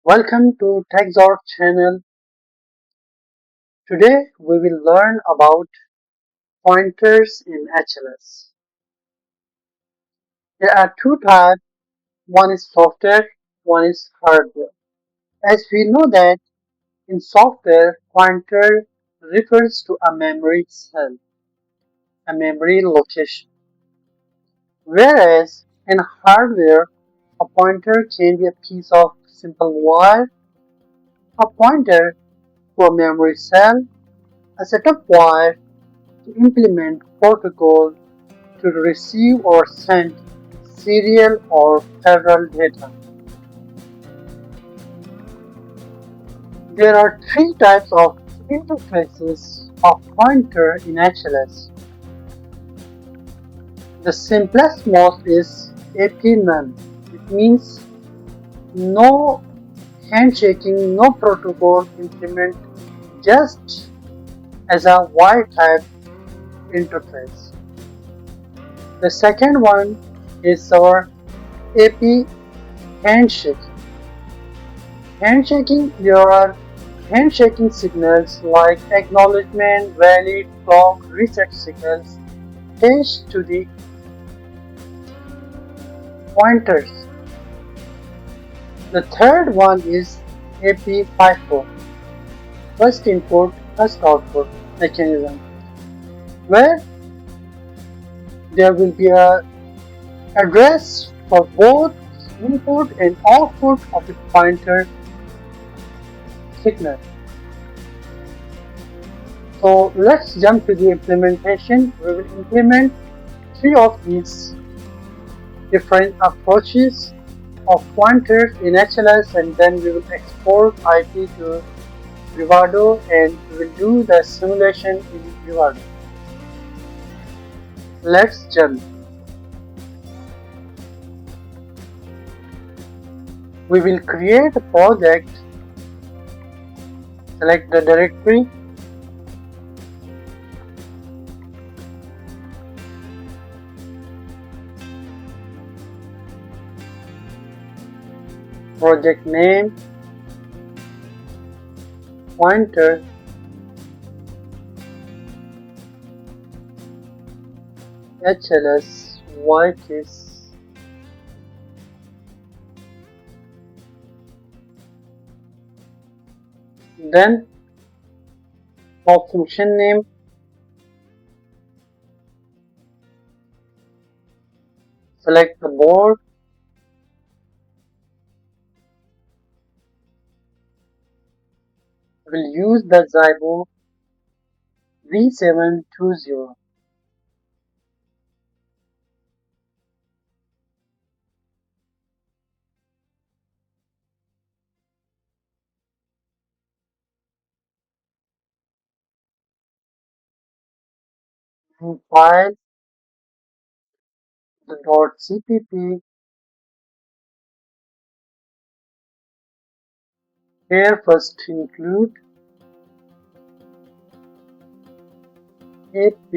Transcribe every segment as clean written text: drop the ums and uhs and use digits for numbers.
Welcome to Tech Xort channel. Today we will learn about pointers in HLS. There are two types, one is software, one is hardware. As we know that in software, pointer refers to a memory cell, a memory location. Whereas in hardware, a pointer can be a piece of simple wire, a pointer to a memory cell, a set of wire to implement protocol to receive or send serial or parallel data. There are three types of interfaces of pointer in HLS. The simplest most is AP none. It means no handshaking, no protocol implement, just as a Y-type interface. The second one is our AP handshaking. There are handshaking signals like acknowledgement, valid, clock, reset signals attached to the pointers. The third one is AP FIFO, first input, first output mechanism, where there will be a address for both input and output of the pointer signal. So let's jump to the implementation. We will implement three of these different approaches of pointers in HLS, and then we will export IP to Vivado and we will do the simulation in Vivado. Let's jump. We will create a project, select the directory, project name, pointer, HLS Vitis, then for function name, select the board, we'll use the Zybo V720. New file, the .cpp. Here first include ap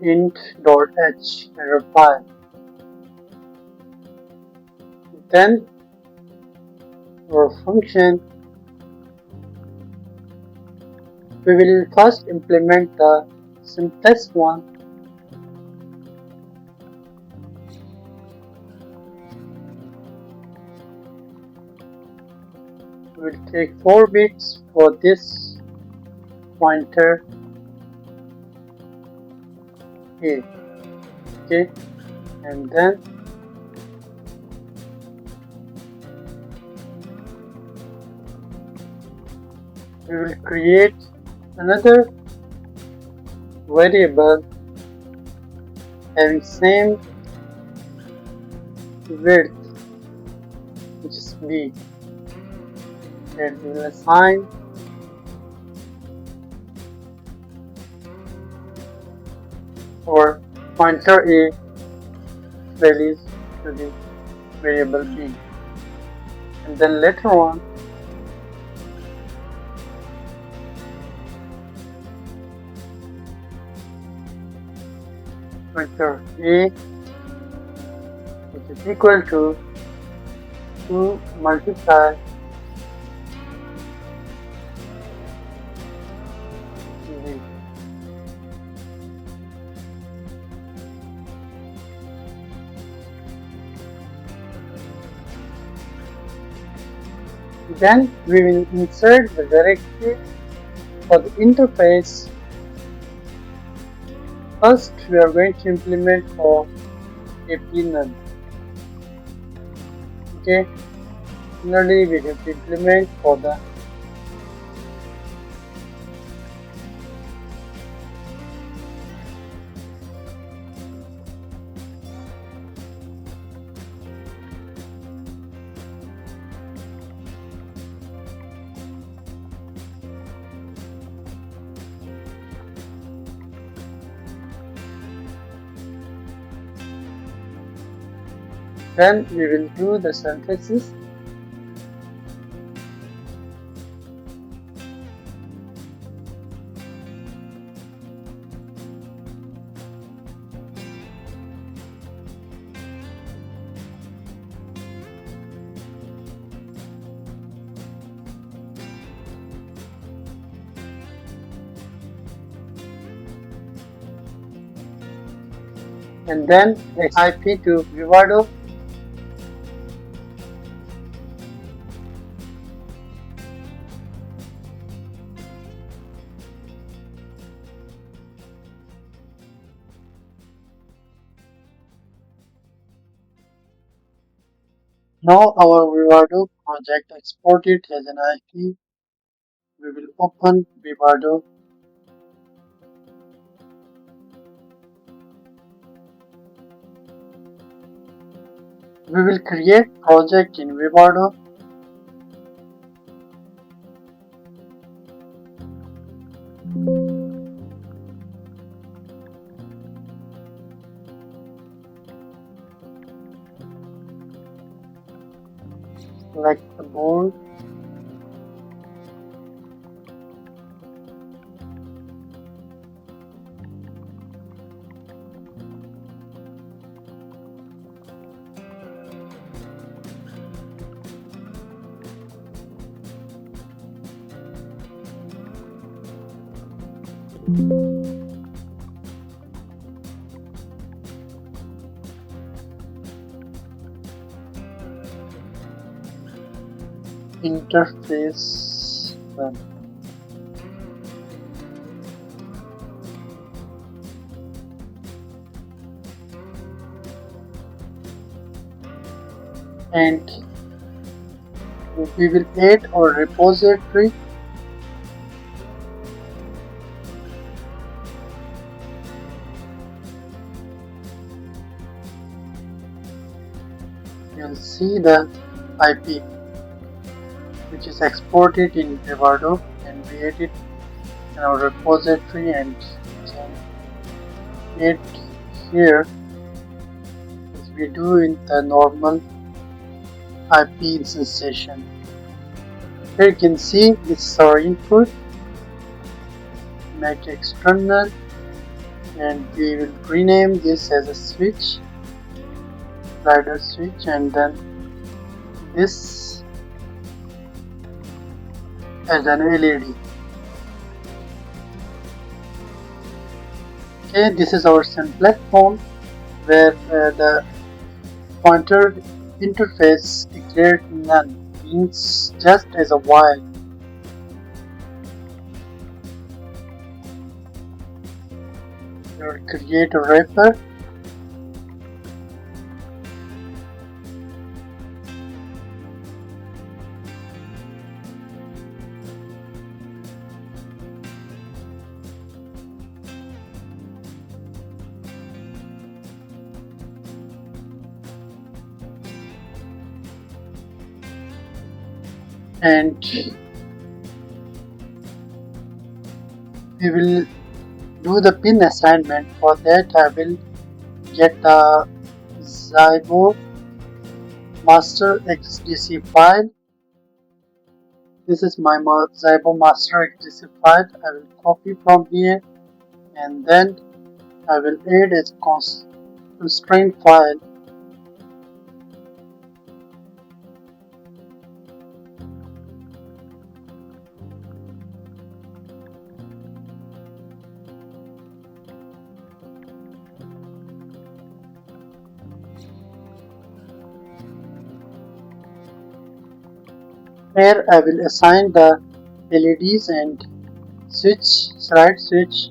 int.h error file. Then our function, we will first implement the simplest one. We will take 4 bits for this pointer A. Okay, and then we will create another variable having same width, which is b, and we will assign our pointer A values to the variable b, and then later on pointer A, which is equal to to multiply the. Then we will insert the directory for the interface. First, we are going to implement for AP none. Okay, similarly we have to implement for the then we will do the synthesis. And then IP to Vivado. Now our Vivado project exported as an IP. We will open Vivado. We will create project in Vivado. Select the board. Interface run. And we will add our repository. You'll see the IP which is exported in Vivado, and we add it in our repository and can add here as we do in the normal IP instantiation. Here you can see this is our input, make external, and we will rename this as a switch, slider switch, and then this as an LED. Okay, this is our SIM platform where the pointer interface declared none, means just as a while. We will create a wrapper. And we will do the pin assignment. For that I will get the Zybo master XDC file. This is my Zybo master XDC file. I will copy from here and then I will add a constraint file. Here I will assign the LEDs and slide switch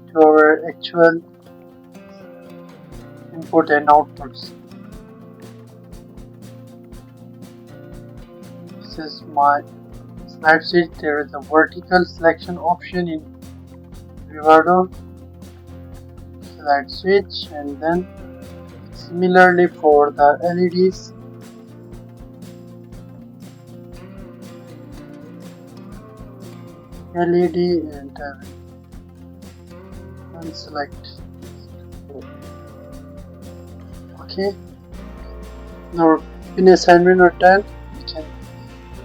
to our actual input and outputs. This is my slide switch. There is a vertical selection option in Vivado slide switch, and then similarly for the LEDs. LED and unselect. Okay. Now pin assignment or 10, we can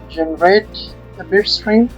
generate a bit string.